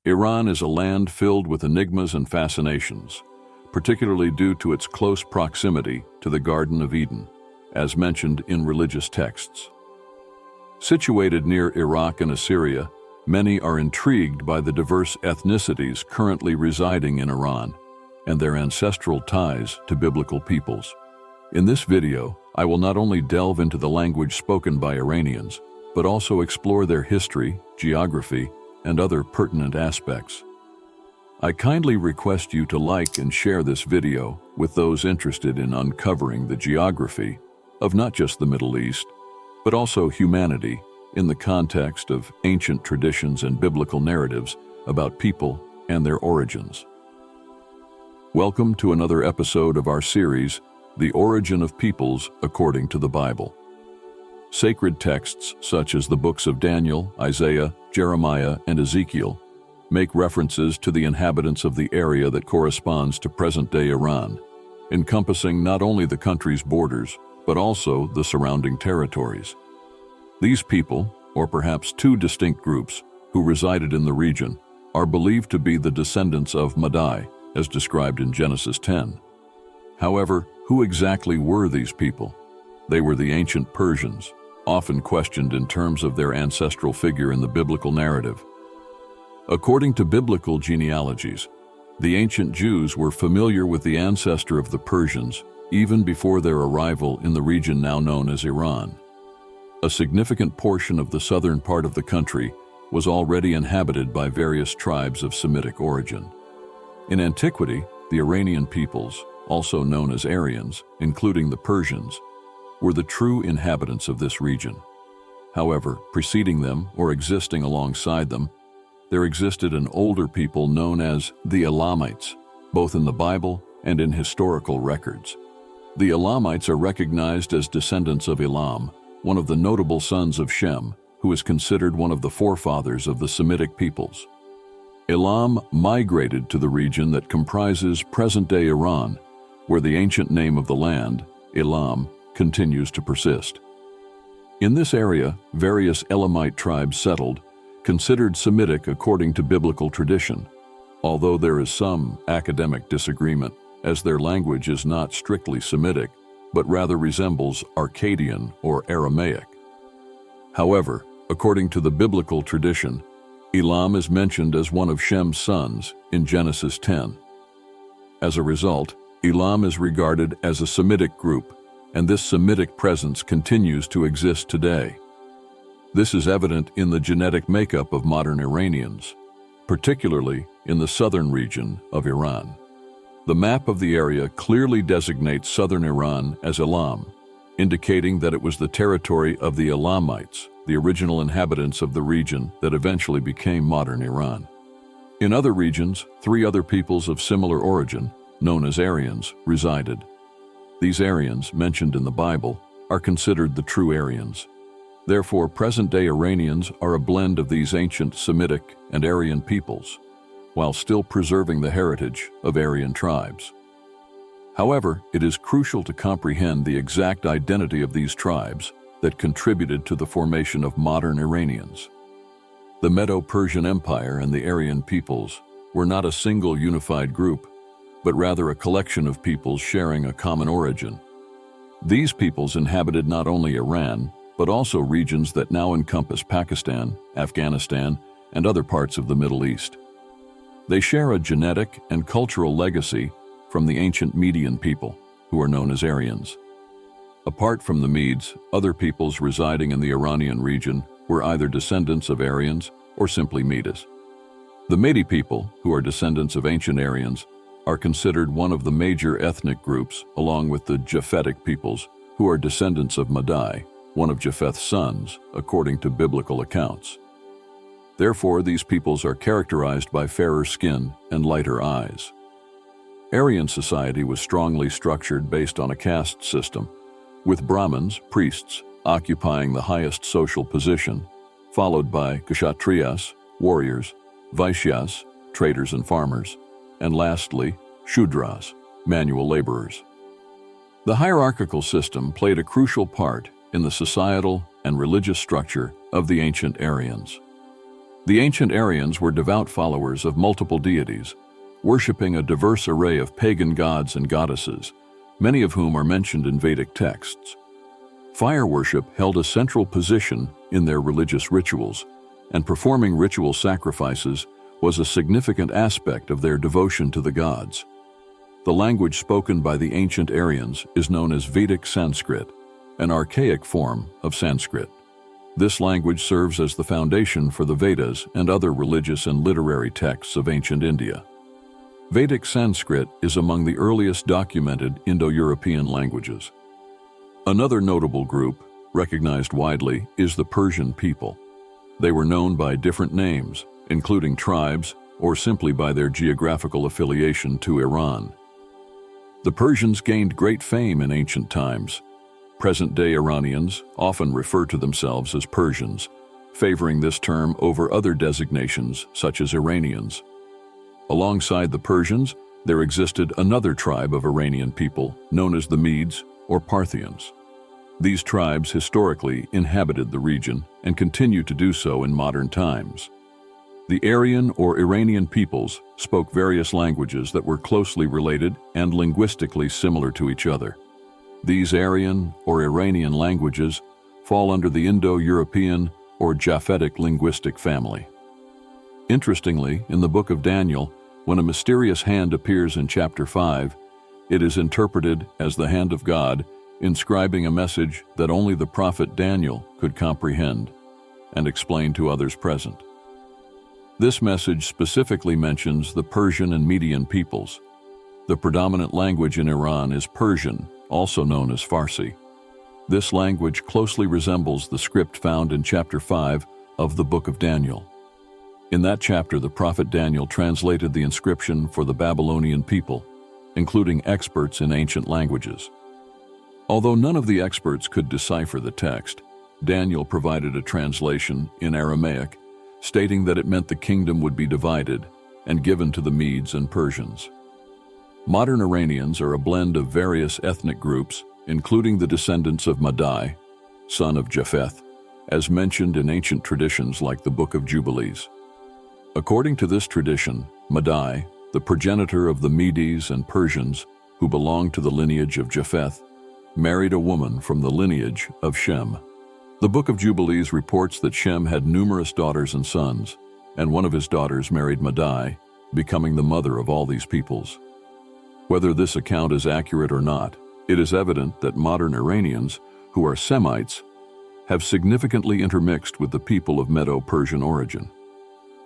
Iran is a land filled with enigmas and fascinations, particularly due to its close proximity to the Garden of Eden, as mentioned in religious texts. Situated near Iraq and Assyria, many are intrigued by the diverse ethnicities currently residing in Iran and their ancestral ties to biblical peoples. In this video, I will not only delve into the language spoken by Iranians, but also explore their history, geography, and other pertinent aspects. I kindly request you to like and share this video with those interested in uncovering the geography of not just the Middle East, but also humanity in the context of ancient traditions and biblical narratives about people and their origins. Welcome to another episode of our series, The Origin of Peoples According to the Bible. Sacred texts such as the books of Daniel, Isaiah, Jeremiah, and Ezekiel make references to the inhabitants of the area that corresponds to present-day Iran, encompassing not only the country's borders, but also the surrounding territories. These people, or perhaps two distinct groups, who resided in the region, are believed to be the descendants of Madai, as described in Genesis 10. However, who exactly were these people? They were the ancient Persians, often questioned in terms of their ancestral figure in the biblical narrative. According to biblical genealogies, the ancient Jews were familiar with the ancestor of the Persians even before their arrival in the region now known as Iran. A significant portion of the southern part of the country was already inhabited by various tribes of Semitic origin. In antiquity, the Iranian peoples, also known as Aryans, including the Persians, were the true inhabitants of this region. However, preceding them or existing alongside them, there existed an older people known as the Elamites, both in the Bible and in historical records. The Elamites are recognized as descendants of Elam, one of the notable sons of Shem, who is considered one of the forefathers of the Semitic peoples. Elam migrated to the region that comprises present-day Iran, where the ancient name of the land, Elam, continues to persist. In this area, various Elamite tribes settled, considered Semitic according to biblical tradition, although there is some academic disagreement, as their language is not strictly Semitic, but rather resembles Akkadian or Aramaic. However, according to the biblical tradition, Elam is mentioned as one of Shem's sons in Genesis 10. As a result, Elam is regarded as a Semitic group, and this Semitic presence continues to exist today. This is evident in the genetic makeup of modern Iranians, particularly in the southern region of Iran. The map of the area clearly designates southern Iran as Elam, indicating that it was the territory of the Elamites, the original inhabitants of the region that eventually became modern Iran. In other regions, three other peoples of similar origin, known as Aryans, resided. These Aryans, mentioned in the Bible, are considered the true Aryans. Therefore, present-day Iranians are a blend of these ancient Semitic and Aryan peoples, while still preserving the heritage of Aryan tribes. However, it is crucial to comprehend the exact identity of these tribes that contributed to the formation of modern Iranians. The Medo-Persian Empire and the Aryan peoples were not a single unified group, but rather a collection of peoples sharing a common origin. These peoples inhabited not only Iran, but also regions that now encompass Pakistan, Afghanistan, and other parts of the Middle East. They share a genetic and cultural legacy from the ancient Median people, who are known as Aryans. Apart from the Medes, other peoples residing in the Iranian region were either descendants of Aryans or simply Medes. The Mede people, who are descendants of ancient Aryans, are considered one of the major ethnic groups, along with the Japhetic peoples, who are descendants of Madai, one of Japheth's sons, according to biblical accounts. Therefore, these peoples are characterized by fairer skin and lighter eyes. Aryan society was strongly structured based on a caste system, with Brahmins, priests, occupying the highest social position, followed by Kshatriyas, warriors, Vaishyas, traders and farmers, and lastly, Shudras, manual laborers. The hierarchical system played a crucial part in the societal and religious structure of the ancient Aryans. The ancient Aryans were devout followers of multiple deities, worshipping a diverse array of pagan gods and goddesses, many of whom are mentioned in Vedic texts. Fire worship held a central position in their religious rituals, and performing ritual sacrifices was a significant aspect of their devotion to the gods. The language spoken by the ancient Aryans is known as Vedic Sanskrit, an archaic form of Sanskrit. This language serves as the foundation for the Vedas and other religious and literary texts of ancient India. Vedic Sanskrit is among the earliest documented Indo-European languages. Another notable group, recognized widely, is the Persian people. They were known by different names, including tribes or simply by their geographical affiliation to Iran. The Persians gained great fame in ancient times. Present-day Iranians often refer to themselves as Persians, favoring this term over other designations such as Iranians. Alongside the Persians, there existed another tribe of Iranian people known as the Medes or Parthians. These tribes historically inhabited the region and continue to do so in modern times. The Aryan or Iranian peoples spoke various languages that were closely related and linguistically similar to each other. These Aryan or Iranian languages fall under the Indo-European or Japhetic linguistic family. Interestingly, in the book of Daniel, when a mysterious hand appears in chapter 5, it is interpreted as the hand of God, inscribing a message that only the prophet Daniel could comprehend and explain to others present. This message specifically mentions the Persian and Median peoples. The predominant language in Iran is Persian, also known as Farsi. This language closely resembles the script found in chapter 5 of the book of Daniel. In that chapter, the prophet Daniel translated the inscription for the Babylonian people, including experts in ancient languages. Although none of the experts could decipher the text, Daniel provided a translation in Aramaic, stating that it meant the kingdom would be divided and given to the Medes and Persians. Modern Iranians are a blend of various ethnic groups, including the descendants of Madai, son of Japheth, as mentioned in ancient traditions like the Book of Jubilees. According to this tradition, Madai, the progenitor of the Medes and Persians, who belonged to the lineage of Japheth, married a woman from the lineage of Shem. The Book of Jubilees reports that Shem had numerous daughters and sons, and one of his daughters married Madai, becoming the mother of all these peoples. Whether this account is accurate or not, it is evident that modern Iranians, who are Semites, have significantly intermixed with the people of Medo-Persian origin.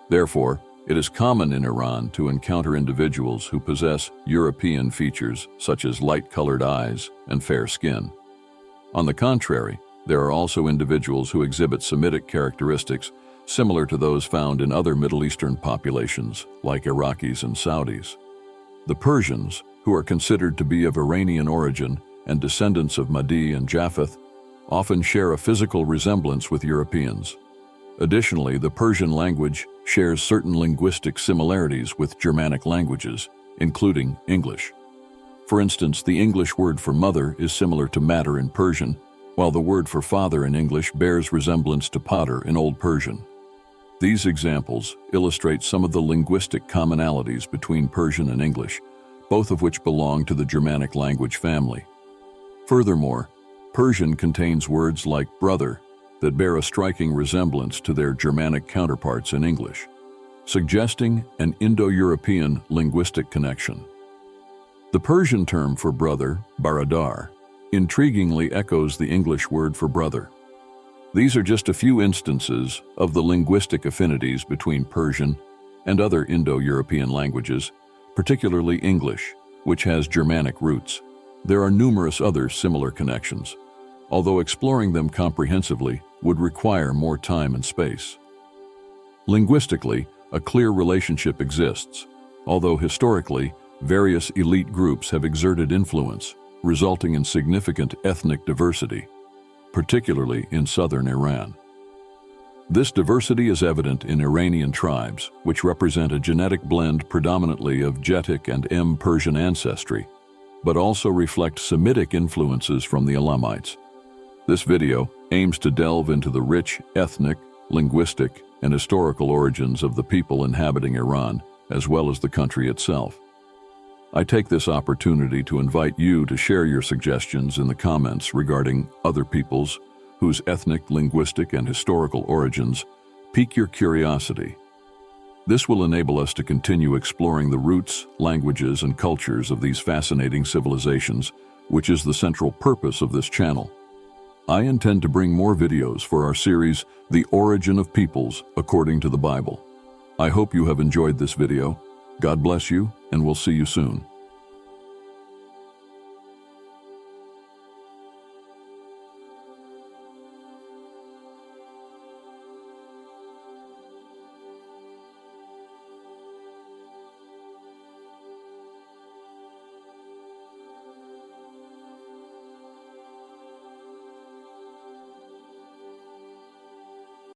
Therefore, it is common in Iran to encounter individuals who possess European features such as light-colored eyes and fair skin. On the contrary, there are also individuals who exhibit Semitic characteristics similar to those found in other Middle Eastern populations like Iraqis and Saudis. The Persians, who are considered to be of Iranian origin and descendants of Mahdi and Japheth, often share a physical resemblance with Europeans. Additionally, the Persian language shares certain linguistic similarities with Germanic languages, including English. For instance, the English word for mother is similar to mater in Persian, while the word for father in English bears resemblance to pater in Old Persian. These examples illustrate some of the linguistic commonalities between Persian and English, both of which belong to the Germanic language family. Furthermore, Persian contains words like brother that bear a striking resemblance to their Germanic counterparts in English, suggesting an Indo-European linguistic connection. The Persian term for brother, baradar, intriguingly echoes the English word for brother. These are just a few instances of the linguistic affinities between Persian and other Indo-European languages, particularly English, which has Germanic roots. There are numerous other similar connections, although exploring them comprehensively would require more time and space. Linguistically, a clear relationship exists, although historically, various elite groups have exerted influence, resulting in significant ethnic diversity, particularly in southern Iran. This diversity is evident in Iranian tribes, which represent a genetic blend predominantly of Getic and Persian ancestry, but also reflect Semitic influences from the Elamites. This video aims to delve into the rich ethnic, linguistic, and historical origins of the people inhabiting Iran, as well as the country itself. I take this opportunity to invite you to share your suggestions in the comments regarding other peoples whose ethnic, linguistic, and historical origins pique your curiosity. This will enable us to continue exploring the roots, languages, and cultures of these fascinating civilizations, which is the central purpose of this channel. I intend to bring more videos for our series, The Origin of Peoples According to the Bible. I hope you have enjoyed this video. God bless you, and we'll see you soon.